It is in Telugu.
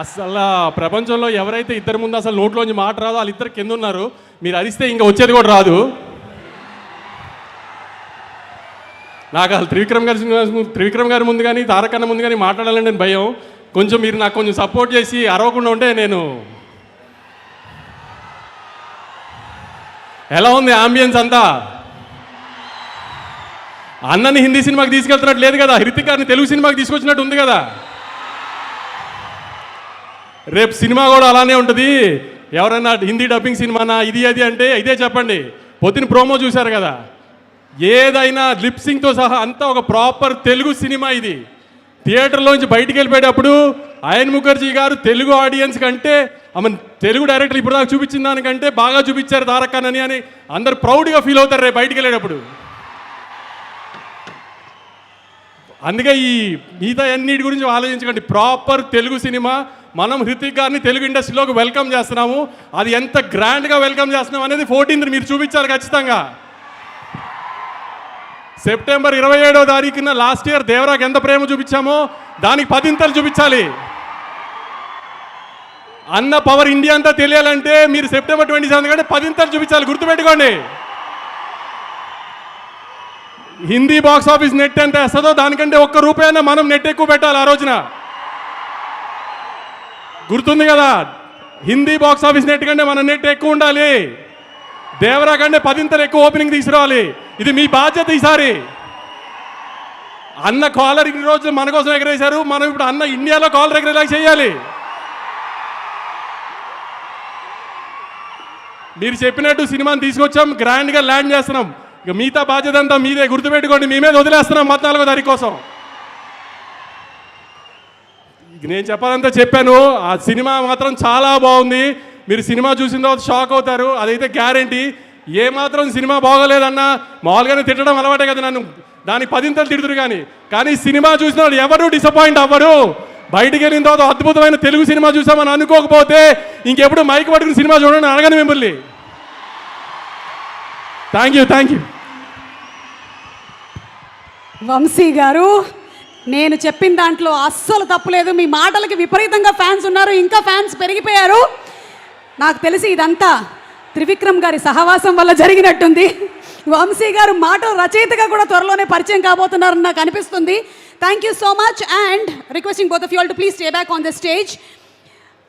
అసలు ప్రపంచంలో ఎవరైతే ఇద్దరు ముందు అసలు నోట్లోంచి మాట రాదో వాళ్ళిద్దరు కింద ఉన్నారు. మీరు అరిస్తే ఇంకా వచ్చేది కూడా రాదు. నాకు అసలు త్రివిక్రమ్ గారి ముందు కానీ తారకన్న ముందు కానీ మాట్లాడాలని నేను భయం. కొంచెం మీరు నాకు కొంచెం సపోర్ట్ చేసి అరవకుండా ఉంటే నేను. ఎలా ఉంది ఆంబియన్స్ అంతా? అన్నని హిందీ సినిమాకి తీసుకెళ్తున్నట్టు లేదు కదా, హృతిక్ గారిని తెలుగు సినిమాకి తీసుకొచ్చినట్టు ఉంది కదా. రేపు సినిమా కూడా అలానే ఉంటుంది. ఎవరైనా హిందీ డబ్బింగ్ సినిమానా ఇది అది అంటే ఇదే చెప్పండి. పొద్దున ప్రోమో చూశారు కదా, ఏదైనా లిప్సింగ్తో సహా అంతా ఒక ప్రాపర్ తెలుగు సినిమా. ఇది థియేటర్లోంచి బయటికి వెళ్ళిపోయేటప్పుడు అయన్ ముఖర్జీ గారు తెలుగు ఆడియన్స్ కంటే ఆమె తెలుగు డైరెక్టర్ ఇప్పుడు దాకా చూపించిన దానికంటే బాగా చూపించారు తారకన్నని అని అందరు ప్రౌడ్గా ఫీల్ అవుతారు రేపు బయటికి వెళ్ళేటప్పుడు. అందుకే ఈ మిగతా అన్నిటి గురించి ఆలోచించకండి. Proper Telugu cinema. మనం హృతిక్ గారిని తెలుగు ఇండస్ట్రీలోకి వెల్కమ్ చేస్తున్నాము. అది ఎంత గ్రాండ్గా వెల్కమ్ చేస్తున్నాం అనేది 14th మీరు చూపించాలి ఖచ్చితంగా. సెప్టెంబర్ 27వ తారీఖున లాస్ట్ ఇయర్ దేవరాకి ఎంత ప్రేమ చూపించామో దానికి 10 చూపించాలి. అన్న పవర్ ఇండియా అంతా తెలియాలంటే మీరు సెప్టెంబర్ 27 కంటే 10 చూపించాలి. గుర్తుపెట్టుకోండి. హిందీ బాక్స్ ఆఫీస్ నెట్ ఎంత వేస్తుందో దానికంటే ₹1 మనం నెట్ ఎక్కువ పెట్టాలి ఆ రోజున. గుర్తుంది కదా, హిందీ బాక్స్ ఆఫీస్ నెట్ కంటే మన నెట్ ఎక్కువ ఉండాలి. దేవరా కంటే 10 ఎక్కువ ఓపెనింగ్ తీసుకురావాలి. ఇది మీ బాధ్యత ఈసారి. అన్న కాలర్ ఇన్ని రోజులు మన కోసం ఎగరేశారు, మనం ఇప్పుడు అన్న ఇండియాలో కాలర్ ఎగరేలా చేయాలి. మీరు చెప్పినట్టు సినిమాని తీసుకొచ్చాం, గ్రాండ్గా ల్యాండ్ చేస్తున్నాం. ఇక మిగతా బాధ్యత అంతా మీదే. గుర్తుపెట్టుకోండి, మీ మీద వదిలేస్తున్నాం 14వ తారీఖు కోసం. నేను చెప్పాలంతా చెప్పాను. ఆ సినిమా మాత్రం చాలా బాగుంది. మీరు సినిమా చూసిన తర్వాత షాక్ అవుతారు, అదైతే గ్యారంటీ. ఏమాత్రం సినిమా బాగోలేదన్నా మామూలుగానే తిట్టడం అలవాటే కదా నన్ను, దానికి 10 తిడుతురు. కానీ సినిమా చూసిన వాళ్ళు ఎవరు డిసప్పాయింట్ అవ్వరు. బయటికి వెళ్ళిన తర్వాత అద్భుతమైన తెలుగు సినిమా చూసామని అనుకోకపోతే ఇంకెప్పుడు మైక్ పట్టుకుని సినిమా చూడండి అడగను మిమ్మల్ని. Thank you. వంశీ గారు, నేను చెప్పిన దాంట్లో అస్సలు తప్పులేదు. మీ మాటలకి విపరీతంగా ఫ్యాన్స్ ఉన్నారు, ఇంకా ఫ్యాన్స్ పెరిగిపోయారు. నాకు తెలిసి ఇదంతా త్రివిక్రమ్ గారి సహవాసం వల్ల జరిగినట్టుంది. వంశీ గారు మాట రచయితగా కూడా త్వరలోనే పరిచయం కాబోతున్నారని నాకు అనిపిస్తుంది. Thank you so much and requesting both of you all to please stay back on the stage.